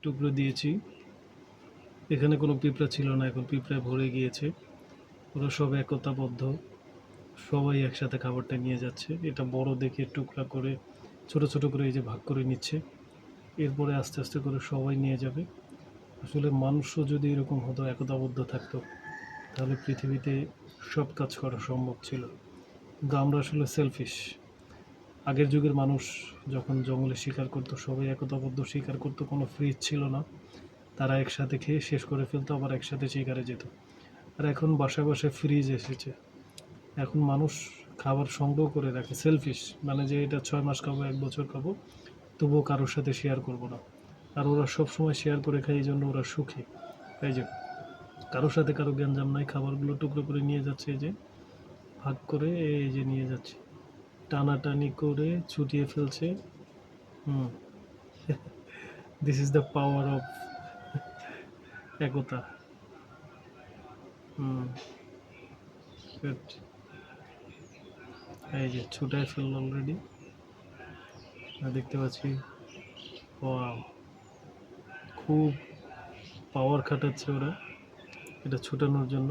টুকরো দিয়েছি। এখানে কোনো পিঁপড়া ছিল না, এখন পিঁপড়ায় ভরে গিয়েছে। ওরা সব একতাবদ্ধ, সবাই একসাথে খাবারটা নিয়ে যাচ্ছে। এটা বড় দেখে টুকরা করে ছোট ছোট করে এই যে ভাগ করে নিচ্ছে। এরপরে আস্তে আস্তে করে সবাই নিয়ে যাবে। আসলে মানুষও যদি এরকম হতো, একতাবদ্ধ থাকতো, তাহলে পৃথিবীতে সব কাজ করা সম্ভব ছিল। কিন্তু আমরা আসলে সেলফিশ। আগের যুগের মানুষ যখন জঙ্গলে শিকার করতো, সবাই একতাবদ্ধ শিকার করতো, কোনো ফ্রিজ ছিল না, তারা একসাথে খেয়ে শেষ করে ফেলতো, আবার একসাথে শিকারে যেত। আর এখন বাসায় বাসায় ফ্রিজ এসেছে, এখন মানুষ খাবার সংগ্রহ করে রাখে, সেলফিশ, মানে যে এটা 6 মাস খাবো, 1 বছর খাবো, তবুও কারোর সাথে শেয়ার করবো না। আর ওরা সব সময় শেয়ার করে খায়, এই জন্য ওরা সুখী। এই যে কারোর সাথে কারো গ্যাঞ্জাম নাই, খাবারগুলো টুকরো করে নিয়ে যাচ্ছে, এই যে ভাগ করে এই যে নিয়ে যাচ্ছে, টানাটানি করে ছুটিয়ে ফেলছে। Hmm, this is the power of একতা। Hmm, good. এই যে ছুটায় ফেললো অলরেডি, দেখতে পাচ্ছি। ওয়াও, খুব পাওয়ার খাটাচ্ছে ওরা এটা ছুটানোর জন্য।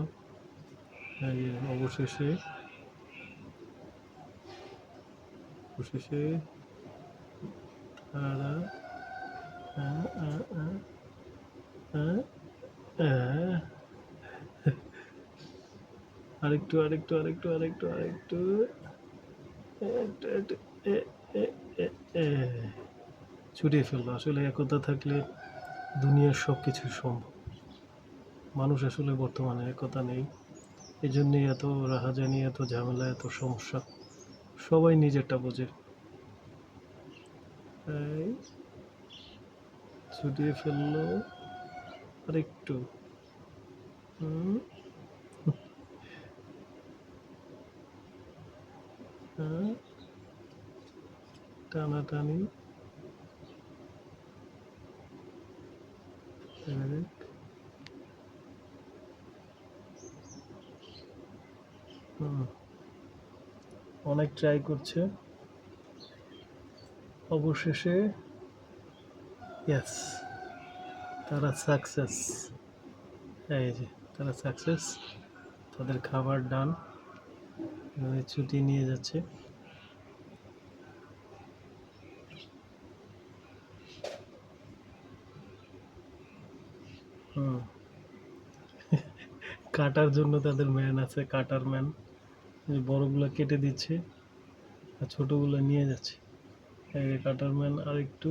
এই যে অবশেষে অবশেষে তারা আহ, আহ, আহ, আহ, আহ, আরেকটু আরেকটু আরেকটু আরেকটু আরেকটু একটু, একটু, এ, এ, এ, এ। ছুটিয়ে ফেললো। আসলে একতা থাকলে দুনিয়ার সব কিছু সম্ভব। মানুষ আসলে বর্তমানে একতা নেই, এই জন্যই এত রাহাজানি, এত ঝামেলা, এত সমস্যা। সবাই নিজেরটা বোঝে। এই ছুটিয়ে ফেললো আরেকটু। হুম, হ্যাঁ, টানাটানি, এক, হুম, অনেক ট্রাই করছে, অবশেষে ইয়েস, তারা সাকসেস। এই যে তারা সাকসেস, তাদের খাবার ডান, ছুটি নিয়ে যাচ্ছে। হুম, কাটার জন্য তাদের ম্যান আছে, কাটার ম্যান, বড়গুলা কেটে দিচ্ছে আর ছোটগুলো নিয়ে যাচ্ছে। এই যে কাটার ম্যান আরেকটু,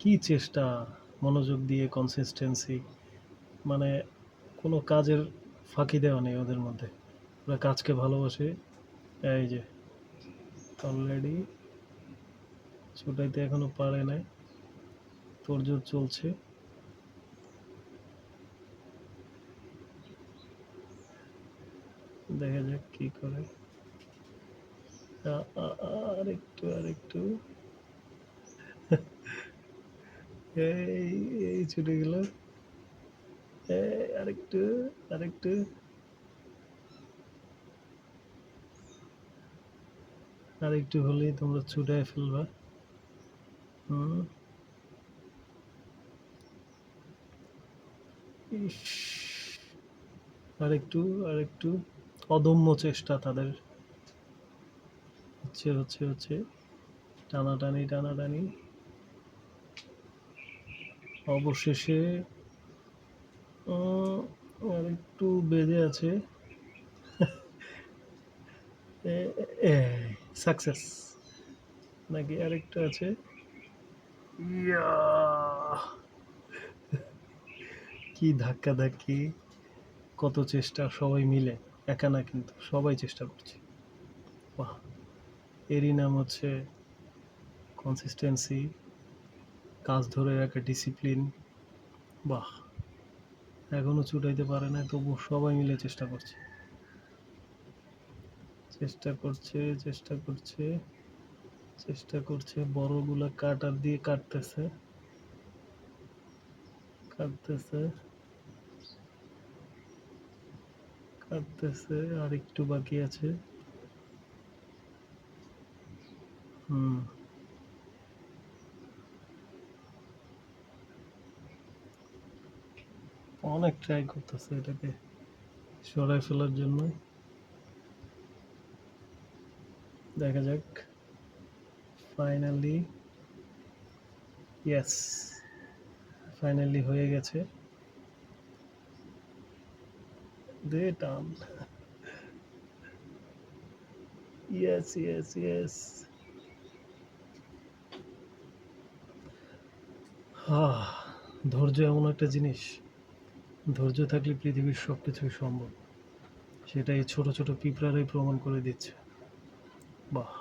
কি চেষ্টা, মনোযোগ দিয়ে কনসিস্টেন্সি, মানে কোনো কাজের ফাঁকি দেওয়া নেই ওদের মধ্যে, ওরা কাজকে ভালোবাসে। এই যে অলরেডি ছুটাইতে এখনো পারে নাই, তোড়জোড় চলছে। দেখা যাক কি করে। আরেকটু আরেকটু, এই এই ছুটে গেল, আরেকটু আরেকটু, আরেকটু হলেই তোমরা ছুটায় ফেলবা। হুম, ইস, আরেকটু আরেকটু, অদম্য চেষ্টা তাদের, হচ্ছে হচ্ছে হচ্ছে, টানাটানি টানাটানি, অবশেষে আরেকটু বেঁধে আছে। সাকসেস নাকি আরেকটু আছে? ইয়া, কি ধাক্কা ধাক্কি, কত চেষ্টা সবাই মিলে, একা না কিন্তু সবাই চেষ্টা করছে। বাহ, এরই নাম হচ্ছে কনসিস্টেন্সি, কাজ ধরে রাখা, ডিসিপ্লিন। বাহ, এখনো ছুটাইতে পারে না, তবু সবাই মিলে চেষ্টা করছে, চেষ্টা করছে, চেষ্টা করছে, চেষ্টা করছে। বড়গুলা কাটার দিয়ে কাটতেছে, কাটতেছে, কাটতেছে, আর একটু বাকি আছে। হুম, অনেক ট্রাই করতেছে এটাকে সরাই ফেলার জন্য। দেখা যাক। ফাইনালি, ইয়েস, ফাইনালি হয়ে গেছে। দে টান। Yes yes yes. ধৈর্য এমন একটা জিনিস, ধৈর্য থাকলে পৃথিবীর সব কিছুই সম্ভব। সেটা এই ছোট ছোট পিঁপড়ারাই প্রমাণ করে দিচ্ছে। বাহ!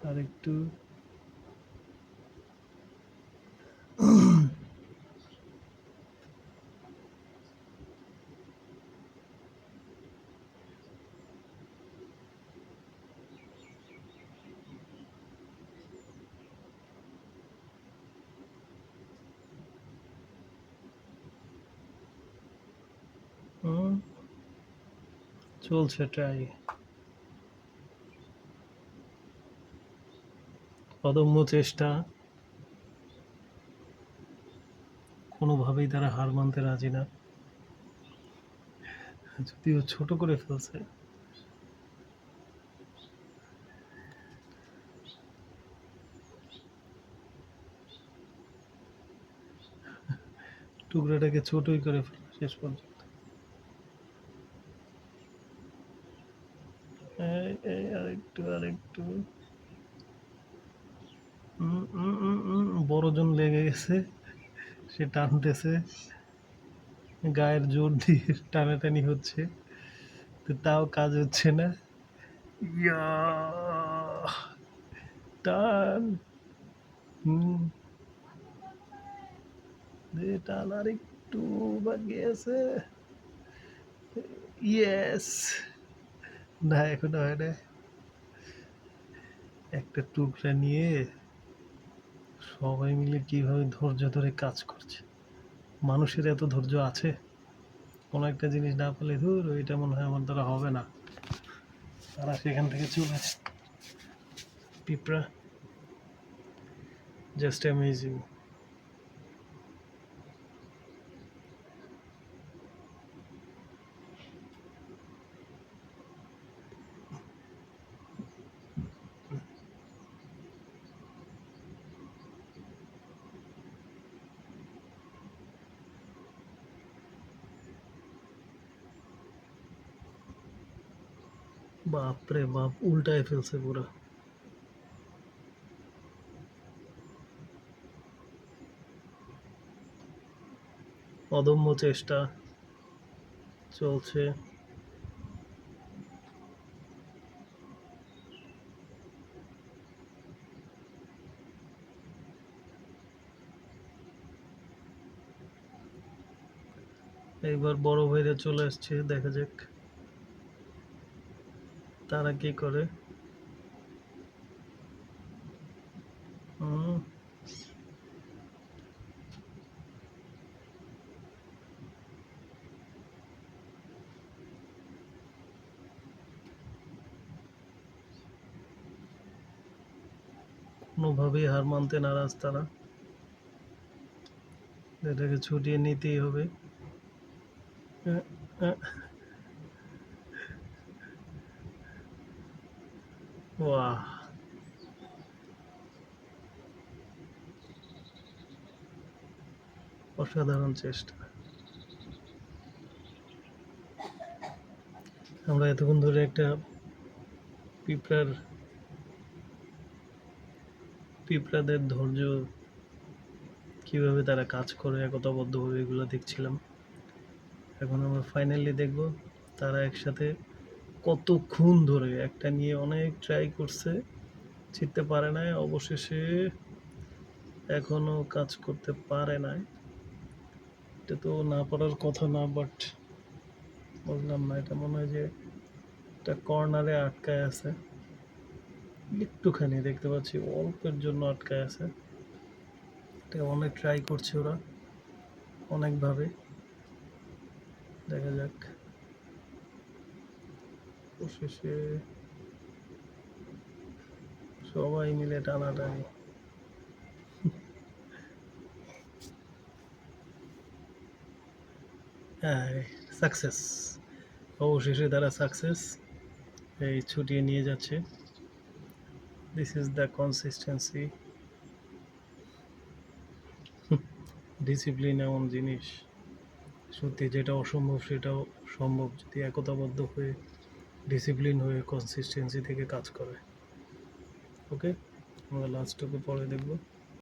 আরেকটু। হুম, চলছে ট্রাই। অদম্য চেষ্টা, কোনোভাবেই তারা হার মানতে রাজি না। যদিও ছোট করে ফেলছে। টুকরাটাকে ছোটই করে ফেলল শেষ পর্যন্ত। এই আরেকটু আরেকটু। বড়জন লেগে গেছে, সে টানতেছে, গায়ের জোর দিয়ে টানাটানি হচ্ছে, তো তাও কাজ হচ্ছে না। ইয়া, টান। হুম, দে টান, আরেকটু বাকি আছে। ইয়েস। না, এখনো হয় না। একটা টুকরা নিয়ে সবাই মিলে কিভাবে ধৈর্য ধরে কাজ করছে। মানুষের এত ধৈর্য আছে? কোনো একটা জিনিস না পেলে ধুর, এটা মনে হয় আমার দ্বারা হবে না, তারা সেখান থেকে চলে যায়। পিঁপড়া জাস্ট অ্যামেজিং। বাপরে বাপ, উল্টায় ফেলছে পুরো। অদম্য চেষ্টা চলছে। এইবার বড় ভাইরা চলে আসছে, দেখা যাক তারা কি করে। হুম, কোনোভাবেই হার মানতে নারাজ তারা, এটাকে ছুটিয়ে নিতেই হবে। আহ, আহ, বাহ! অসাধারণ চেষ্টা। আমরা এতক্ষণ ধরে একটা পিঁপড়ার পিঁপড়াদের ধৈর্য, কিভাবে তারা কাজ করে একতাবদ্ধভাবে, এগুলো দেখছিলাম। এখন আমরা ফাইনালি দেখব তারা একসাথে কতক্ষণ ধরে একটা নিয়ে অনেক ট্রাই করছে, জিততে পারে নাই, অবশেষে এখনো কাজ করতে পারে নাই। এটা তো না পারার কথা না, বাট বুঝলাম না, এটা মনে হয় যে একটা কর্নারে আটকায় আছে। একটুখানি দেখতে পাচ্ছি অল্পের জন্য আটকায় আছে। এটা অনেক ট্রাই করছে ওরা, অনেকভাবে। দেখা যাক অবশেষে সবাই মিলে টানাটানি। সাকসেস, অবশেষে তারা সাকসেস, এই ছুটিয়ে নিয়ে যাচ্ছে। This is the consistency. Discipline এমন জিনিস, সত্যি যেটা অসম্ভব সেটাও সম্ভব যদি একতাবদ্ধ হয়ে, ডিসিপ্লিন হয়ে, কনসিস্টেন্সি থেকে কাজ করে। ওকে, আমরা লাস্টটুকু পরে দেখব।